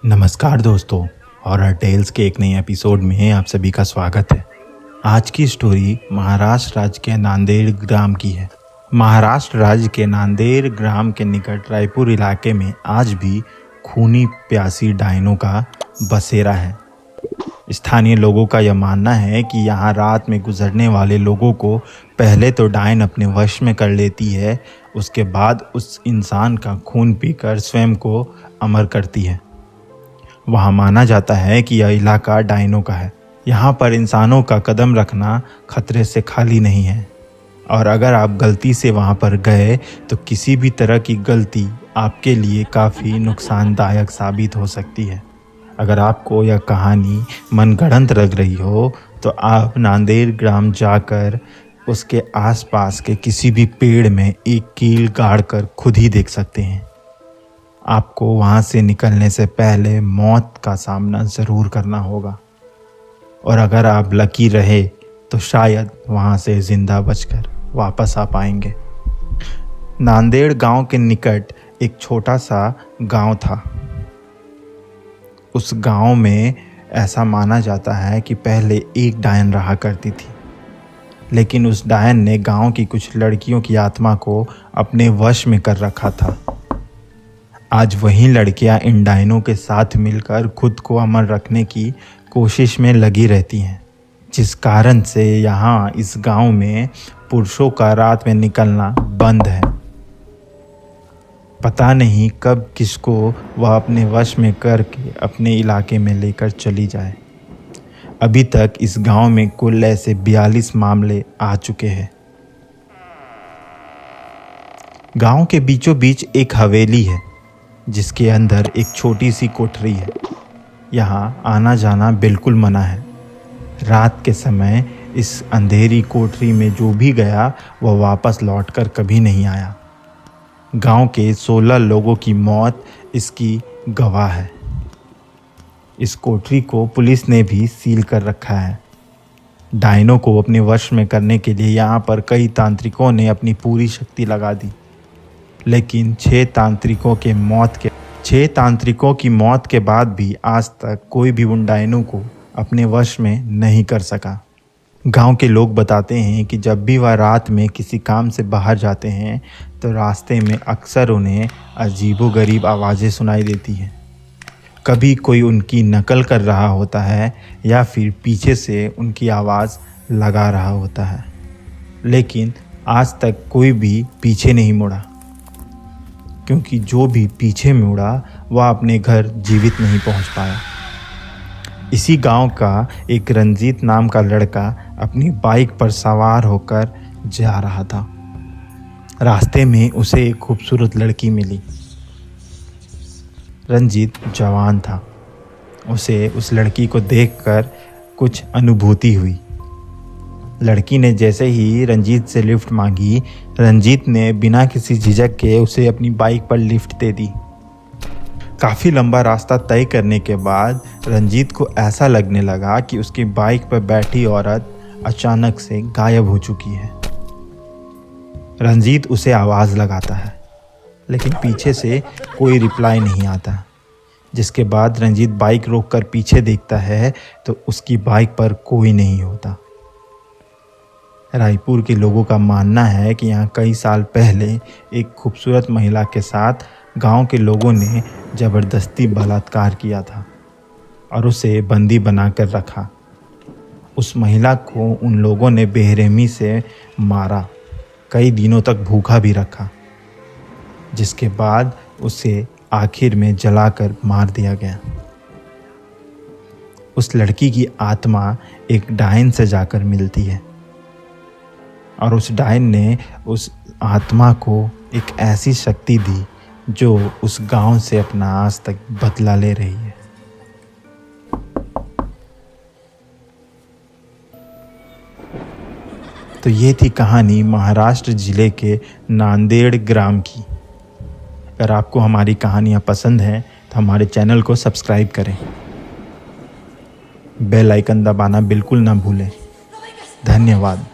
नमस्कार दोस्तों, horror tales के एक नए एपिसोड में आप सभी का स्वागत है। आज की स्टोरी महाराष्ट्र राज्य के नांदेड़ ग्राम की है। महाराष्ट्र राज्य के नांदेड़ ग्राम के निकट रायपुर इलाके में आज भी खूनी प्यासी डायनों का बसेरा है। स्थानीय लोगों का यह मानना है कि यहाँ रात में गुजरने वाले लोगों को पहले तो डायन अपने वश में कर लेती है, उसके बाद उस इंसान का खून पीकर स्वयं को अमर करती है। वहाँ माना जाता है कि यह इलाका डायनों का है। यहाँ पर इंसानों का कदम रखना खतरे से खाली नहीं है, और अगर आप गलती से वहाँ पर गए तो किसी भी तरह की गलती आपके लिए काफ़ी नुकसानदायक साबित हो सकती है। अगर आपको यह कहानी मनगढ़ंत लग रही हो तो आप नांदेड़ ग्राम जाकर उसके आसपास के किसी भी पेड़ में एक कील गाड़कर खुद ही देख सकते हैं। आपको वहाँ से निकलने से पहले मौत का सामना ज़रूर करना होगा, और अगर आप लकी रहे तो शायद वहाँ से ज़िंदा बचकर वापस आ पाएंगे। नांदेड़ गांव के निकट एक छोटा सा गांव था। उस गांव में ऐसा माना जाता है कि पहले एक डायन रहा करती थी, लेकिन उस डायन ने गांव की कुछ लड़कियों की आत्मा को अपने वश में कर रखा था। आज वही लड़कियां इन डायनों के साथ मिलकर खुद को अमर रखने की कोशिश में लगी रहती हैं, जिस कारण से यहाँ इस गांव में पुरुषों का रात में निकलना बंद है। पता नहीं कब किसको वह अपने वश में करके अपने इलाके में लेकर चली जाए। अभी तक इस गांव में कुल ऐसे 42 मामले आ चुके हैं। गांव के बीचों बीच एक हवेली है, जिसके अंदर एक छोटी सी कोठरी है। यहाँ आना जाना बिल्कुल मना है। रात के समय इस अंधेरी कोठरी में जो भी गया वह वापस लौटकर कभी नहीं आया। गांव के 16 लोगों की मौत इसकी गवाह है। इस कोठरी को पुलिस ने भी सील कर रखा है। डायनों को अपने वश में करने के लिए यहाँ पर कई तांत्रिकों ने अपनी पूरी शक्ति लगा दी, लेकिन 6 तांत्रिकों की मौत के बाद भी आज तक कोई भी उन डायनों को अपने वश में नहीं कर सका। गांव के लोग बताते हैं कि जब भी वह रात में किसी काम से बाहर जाते हैं तो रास्ते में अक्सर उन्हें अजीबोगरीब आवाज़ें सुनाई देती हैं। कभी कोई उनकी नकल कर रहा होता है या फिर पीछे से उनकी आवाज़ लगा रहा होता है, लेकिन आज तक कोई भी पीछे नहीं मुड़ा, क्योंकि जो भी पीछे मुड़ा वह अपने घर जीवित नहीं पहुंच पाया। इसी गांव का एक रंजीत नाम का लड़का अपनी बाइक पर सवार होकर जा रहा था। रास्ते में उसे एक खूबसूरत लड़की मिली। रंजीत जवान था। उसे उस लड़की को देखकर कुछ अनुभूति हुई। लड़की ने जैसे ही रंजीत से लिफ्ट मांगी, रंजीत ने बिना किसी झिझक के उसे अपनी बाइक पर लिफ्ट दे दी। काफ़ी लंबा रास्ता तय करने के बाद रंजीत को ऐसा लगने लगा कि उसकी बाइक पर बैठी औरत अचानक से गायब हो चुकी है। रंजीत उसे आवाज़ लगाता है, लेकिन पीछे से कोई रिप्लाई नहीं आता। जिसके बाद रंजीत बाइक रोककर पीछे देखता है तो उसकी बाइक पर कोई नहीं होता। रायपुर के लोगों का मानना है कि यहाँ कई साल पहले एक खूबसूरत महिला के साथ गांव के लोगों ने ज़बरदस्ती बलात्कार किया था और उसे बंदी बनाकर रखा। उस महिला को उन लोगों ने बेरहमी से मारा, कई दिनों तक भूखा भी रखा, जिसके बाद उसे आखिर में जलाकर मार दिया गया। उस लड़की की आत्मा एक डायन से जाकर मिलती है, और उस डायन ने उस आत्मा को एक ऐसी शक्ति दी जो उस गांव से अपना आज तक बदला ले रही है। तो ये थी कहानी महाराष्ट्र ज़िले के नांदेड़ ग्राम की। अगर आपको हमारी कहानियाँ पसंद हैं तो हमारे चैनल को सब्सक्राइब करें, बेल आइकन दबाना बिल्कुल ना भूलें। धन्यवाद।